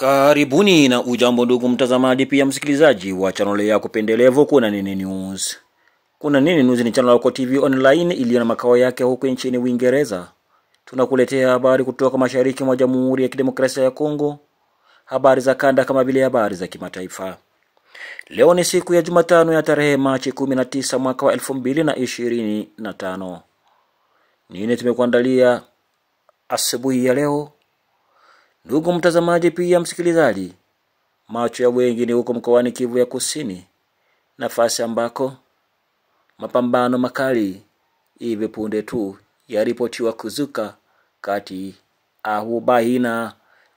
Karibuni na ujambo ndugu mtazamaji pia msikilizaji wa channel yako pendelevu Kuna Nini News. Kuna Nini News ni channel yako TV online iliyo na makao yake huko nchini Uingereza. Tunakuletea habari kutoka mashariki mwa Jamhuri ya Kidemokrasia ya Kongo, habari za kanda kama vile habari za kimataifa. Leo ni siku ya Jumatano ya tarehe Machi 19 mwaka wa 2025. Nini tumekuandalia asubuhi ya leo? Ndugu mtazamaji pia msikilizaji, macho ya wengi ni huko mkoani Kivu ya Kusini, nafasi ambako mapambano makali hivi punde tu yaripotiwa kuzuka kati au baina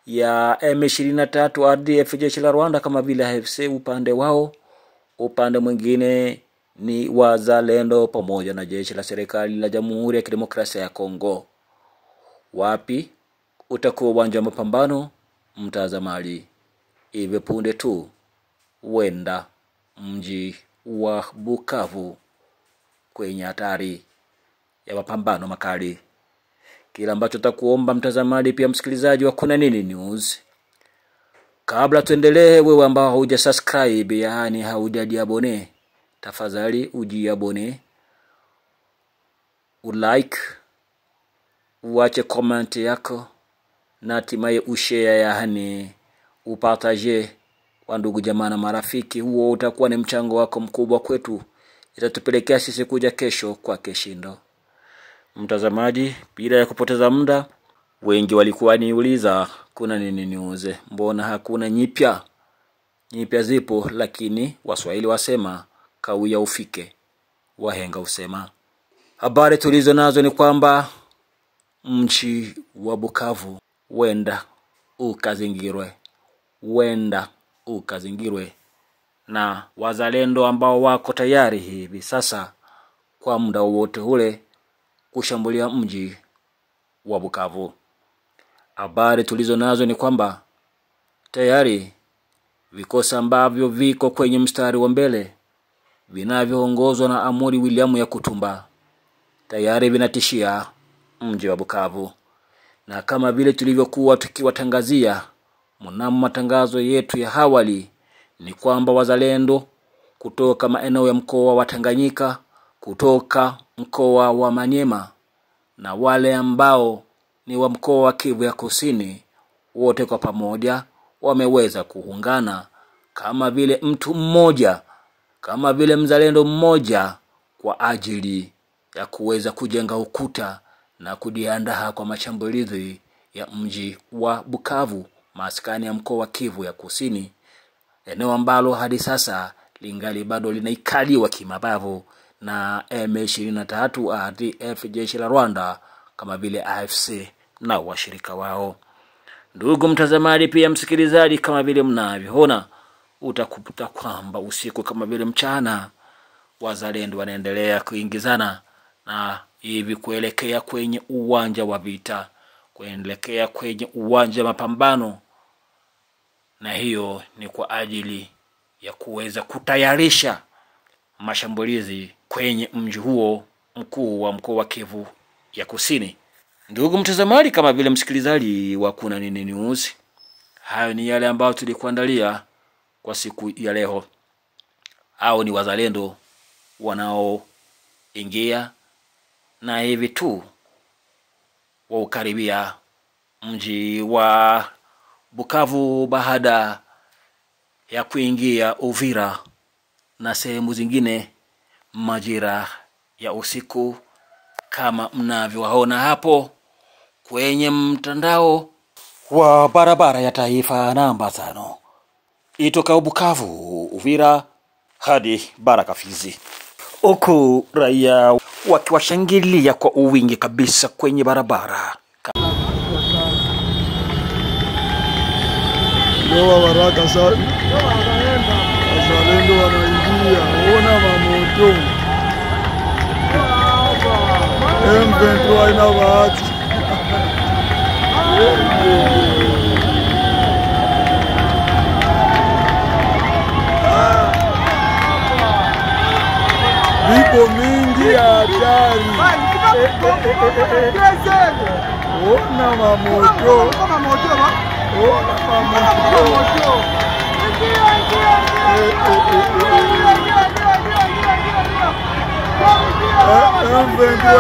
ya M23 RDF jeshi la Rwanda kama vile AFC upande wao, upande mwingine ni wazalendo pamoja na jeshi la serikali la Jamhuri ya Kidemokrasia ya Kongo. Wapi utakuwa uwanja wa mapambano mtazamaji? Hivi punde tu wenda mji wa Bukavu kwenye hatari ya mapambano makali. Kila ambacho takuomba mtazamaji pia msikilizaji wa Kuna Nini News, kabla tuendelee, wewe ambao hujasubscribe yaani haujajiabone, tafadhali ujiabone, ulike, uache comment yako na hatimaye ushare yaani upartage kwa ndugu jamaa na marafiki. Huo utakuwa ni mchango wako mkubwa kwetu, itatupelekea sisi kuja kesho kwa keshindo. Mtazamaji, bila ya kupoteza muda, wengi walikuwa niuliza Kuna Nini News, mbona hakuna nyipya? Nyipya zipo, lakini Waswahili wasema kawia ufike, wahenga usema. Habari tulizo nazo ni kwamba mji wa Bukavu wenda ukazingirwe na wazalendo ambao wako tayari hivi sasa kwa muda wote ule kushambulia mji wa Bukavu. Habari tulizo nazo ni kwamba tayari vikosi ambavyo viko kwenye mstari wa mbele vinavyoongozwa na Amuri William Yakutumba tayari vinatishia mji wa Bukavu. Na kama vile tulivyokuwa tukiwatangazia mnamo matangazo yetu ya awali, ni kwamba wazalendo kutoka maeneo ya mkoa wa Tanganyika, kutoka mkoa wa Maniema na wale ambao ni wa mkoa wa Kivu ya Kusini, wote kwa pamoja wameweza kuungana kama vile mtu mmoja, kama vile mzalendo mmoja, kwa ajili ya kuweza kujenga ukuta na kujiandaa kwa mashambulizi ya mji wa Bukavu, maskani ya mkoa wa Kivu ya Kusini, eneo ambalo hadi sasa lingali bado linaikaliwa kimabavu na M23 RDF jeshi la Rwanda kama vile AFC na washirika wao. Ndugu mtazamaji pia msikilizaji, kama vile mnavyoona, utakuta kwamba usiku kama vile mchana wazalendo wanaendelea kuingizana na hivi kuelekea kwenye uwanja wa vita, kuelekea kwenye uwanja wa mapambano, na hiyo ni kwa ajili ya kuweza kutayarisha mashambulizi kwenye mji huo mkuu wa mkoa wa Kivu ya Kusini. Ndugu mtazamaji, kama vile msikilizaji wa Kuna Nini News, hayo ni yale ambayo tulikuandalia kwa siku ya leo. Hao ni wazalendo wanaoingia na hivi tu wa ukaribia mji wa Bukavu baada ya kuingia Uvira na sehemu zingine majira ya usiku, kama mnavyoona hapo kwenye mtandao wa barabara ya taifa namba 5 itoka Bukavu Uvira hadi Baraka Fizi, huku raia wakiwashangilia kwa uwingi kabisa kwenye barabara. Ndoa Baraka sana, wazalendo wanaingia, ona mamoto M23 ina bahati. Vipo mingi ya hatari, ona mamoto Ona mamoto. M23